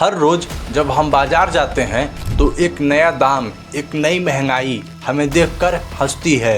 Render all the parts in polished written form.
हर रोज जब हम बाजार जाते हैं तो एक नया दाम, एक नई महंगाई हमें देखकर हंसती है।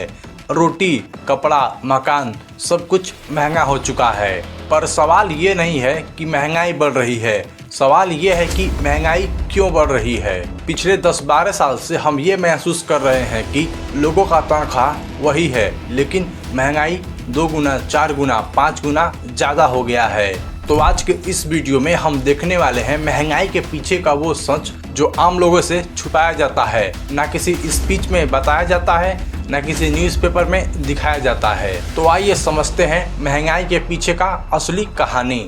रोटी, कपड़ा, मकान सब कुछ महंगा हो चुका है। पर सवाल ये नहीं है कि महंगाई बढ़ रही है, सवाल ये है कि महंगाई क्यों बढ़ रही है। पिछले 10-12 साल से हम ये महसूस कर रहे हैं कि लोगों का तनख्वाह वही है, लेकिन महंगाई 2 गुना, 4 गुना, 5 गुना ज़्यादा हो गया है। तो आज के इस वीडियो में हम देखने वाले हैं महंगाई के पीछे का वो सच जो आम लोगों से छुपाया जाता है, ना किसी स्पीच में बताया जाता है, ना किसी न्यूज़पेपर में दिखाया जाता है। तो आइए समझते हैं महंगाई के पीछे का असली कहानी।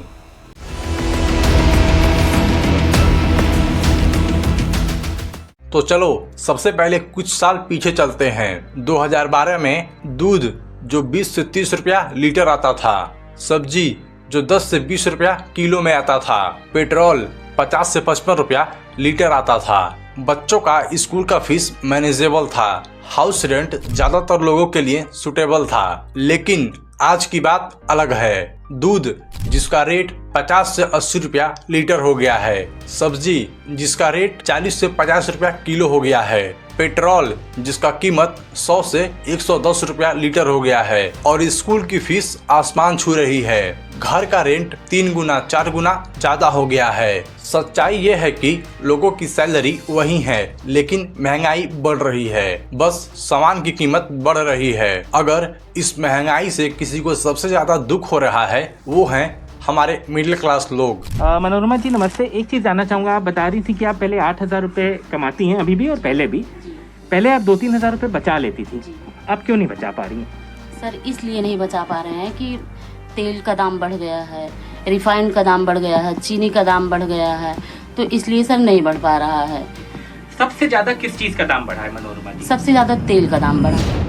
तो चलो सबसे पहले कुछ साल पीछे चलते हैं। 2012 में दूध जो 20 से 30 रुपया लीटर आता था, सब्जी जो 10 से 20 रुपया किलो में आता था, पेट्रोल 50 से 55 रुपया लीटर आता था, बच्चों का स्कूल का फीस मैनेजेबल था, हाउस रेंट ज्यादातर लोगों के लिए सुटेबल था। लेकिन आज की बात अलग है। दूध जिसका रेट 50 से 80 रुपया लीटर हो गया है, सब्जी जिसका रेट 40 से 50 रुपया किलो हो गया है, पेट्रोल जिसका कीमत 100 से 110 रुपया लीटर हो गया है, और स्कूल की फीस आसमान छू रही है। घर का रेंट 3 गुना 4 गुना ज्यादा हो गया है। सच्चाई ये है कि लोगों की सैलरी वही है, लेकिन महंगाई बढ़ रही है। बस सामान की कीमत बढ़ रही है। अगर इस महंगाई से किसी को सबसे ज्यादा दुख हो रहा है, वो है हमारे मिडिल क्लास लोग। मनोरमा जी नमस्ते। एक चीज़ जानना चाहूँगा, आप बता रही थी कि आप पहले 8,000 रुपये कमाती हैं, अभी भी और पहले भी। पहले आप 2-3 हज़ार रुपये बचा लेती थी, अब क्यों नहीं बचा पा रही हैं? सर इसलिए नहीं बचा पा रहे हैं कि तेल का दाम बढ़ गया है, रिफाइंड का दाम बढ़ गया है, चीनी का दाम बढ़ गया है, तो इसलिए सर नहीं बढ़ पा रहा है। सबसे ज़्यादा किस चीज़ का दाम बढ़ा है मनोरमा जी? सबसे ज़्यादा तेल का दाम बढ़ा है।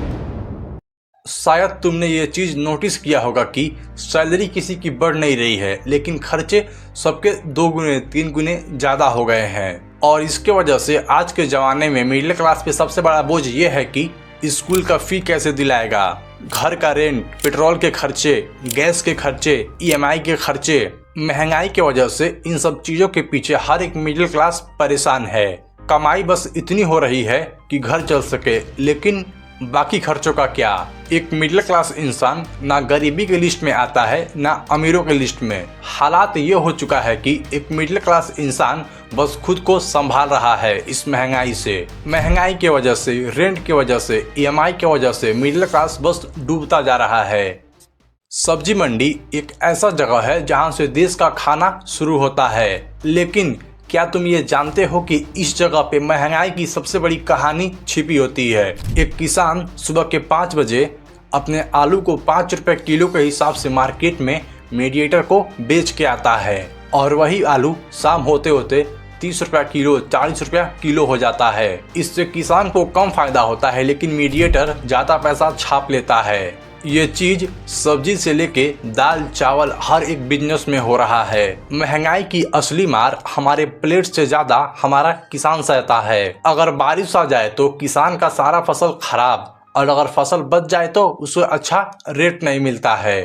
शायद तुमने ये चीज नोटिस किया होगा कि सैलरी किसी की बढ़ नहीं रही है, लेकिन खर्चे सबके 2 गुने 3 गुने ज्यादा हो गए हैं। और इसके वजह से आज के जमाने में मिडिल क्लास पे सबसे बड़ा बोझ ये है कि स्कूल का फी कैसे दिलाएगा, घर का रेंट, पेट्रोल के खर्चे, गैस के खर्चे, EMI के खर्चे। महंगाई की वजह से इन सब चीजों के पीछे हर एक मिडिल क्लास परेशान है। कमाई बस इतनी हो रही है कि घर चल सके, लेकिन बाकी खर्चों का क्या? एक मिडिल क्लास इंसान ना गरीबी के लिस्ट में आता है, ना अमीरों के लिस्ट में। हालात ये हो चुका है कि एक मिडिल क्लास इंसान बस खुद को संभाल रहा है इस महंगाई से। महंगाई की वजह से, रेंट की वजह से, EMI की वजह से मिडिल क्लास बस डूबता जा रहा है। सब्जी मंडी एक ऐसा जगह है जहाँ से देश का खाना शुरू होता है, लेकिन क्या तुम ये जानते हो कि इस जगह पे महंगाई की सबसे बड़ी कहानी छिपी होती है। एक किसान सुबह के 5 बजे अपने आलू को 5 रुपए किलो के हिसाब से मार्केट में मीडिएटर को बेच के आता है, और वही आलू शाम होते होते 30 रुपया किलो, 40 रुपया किलो हो जाता है। इससे किसान को कम फायदा होता है, लेकिन मीडिएटर ज्यादा पैसा छाप लेता है। ये चीज सब्जी से लेके दाल चावल हर एक बिजनेस में हो रहा है। महंगाई की असली मार हमारे प्लेट से ज्यादा हमारा किसान सहता है। अगर बारिश आ जाए तो किसान का सारा फसल खराब, और अगर फसल बच जाए तो उसे अच्छा रेट नहीं मिलता है।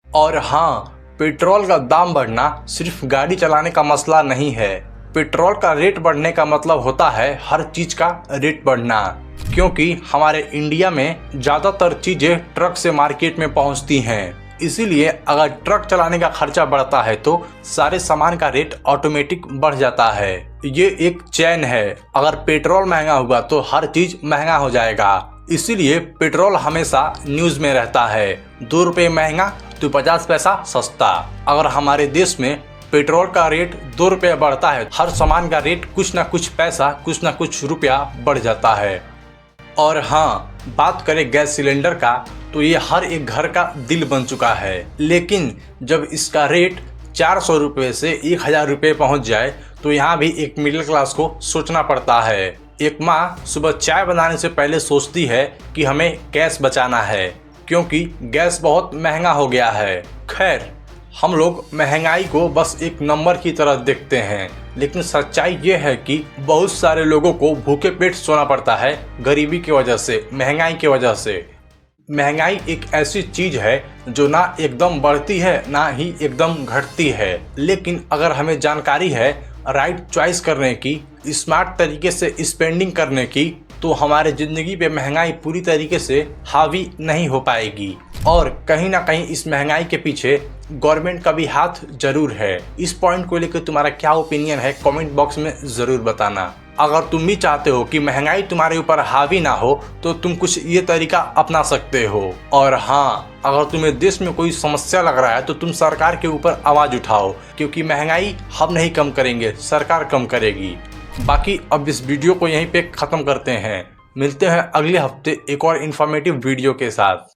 और हाँ, पेट्रोल का दाम बढ़ना सिर्फ गाड़ी चलाने का मसला नहीं है। पेट्रोल का रेट बढ़ने का मतलब होता है हर चीज का रेट बढ़ना, क्योंकि हमारे इंडिया में ज्यादातर चीजें ट्रक से मार्केट में पहुंचती हैं। इसीलिए अगर ट्रक चलाने का खर्चा बढ़ता है तो सारे सामान का रेट ऑटोमेटिक बढ़ जाता है। ये एक चैन है। अगर पेट्रोल महंगा हुआ तो हर चीज महंगा हो जाएगा। इसीलिए पेट्रोल हमेशा न्यूज में रहता है। 2 रुपये महंगा तो 50 पैसा सस्ता। अगर हमारे देश में पेट्रोल का रेट 2 रुपये बढ़ता है, हर सामान का रेट कुछ ना कुछ पैसा, कुछ ना कुछ रुपया बढ़ जाता है। और हाँ, बात करें गैस सिलेंडर का, तो ये हर एक घर का दिल बन चुका है। लेकिन जब इसका रेट 400 रुपये से 1000 रुपये पहुँच जाए तो यहाँ भी एक मिडिल क्लास को सोचना पड़ता है। एक माँ सुबह चाय बनाने से पहले सोचती है कि हमें गैस बचाना है, क्योंकि गैस बहुत महंगा हो गया है। खैर, हम लोग महंगाई को बस एक नंबर की तरह देखते हैं, लेकिन सच्चाई ये है कि बहुत सारे लोगों को भूखे पेट सोना पड़ता है गरीबी की वजह से, महंगाई की वजह से। महंगाई एक ऐसी चीज है जो ना एकदम बढ़ती है ना ही एकदम घटती है। लेकिन अगर हमें जानकारी है राइट चॉइस करने की, स्मार्ट तरीके से स्पेंडिंग करने की, तो हमारे ज़िंदगी पे महंगाई पूरी तरीके से हावी नहीं हो पाएगी। और कहीं ना कहीं इस महंगाई के पीछे गवर्नमेंट का भी हाथ जरूर है। इस पॉइंट को लेकर तुम्हारा क्या ओपिनियन है कमेंट बॉक्स में ज़रूर बताना। अगर तुम भी चाहते हो कि महंगाई तुम्हारे ऊपर हावी ना हो तो तुम कुछ ये तरीका अपना सकते हो। और हाँ, अगर तुम्हें देश में कोई समस्या लग रहा है तो तुम सरकार के ऊपर आवाज़ उठाओ, क्योंकि महंगाई हम नहीं कम करेंगे, सरकार कम करेगी। बाकी अब इस वीडियो को यहीं पे ख़त्म करते हैं। मिलते हैं अगले हफ्ते एक और इन्फॉर्मेटिव वीडियो के साथ।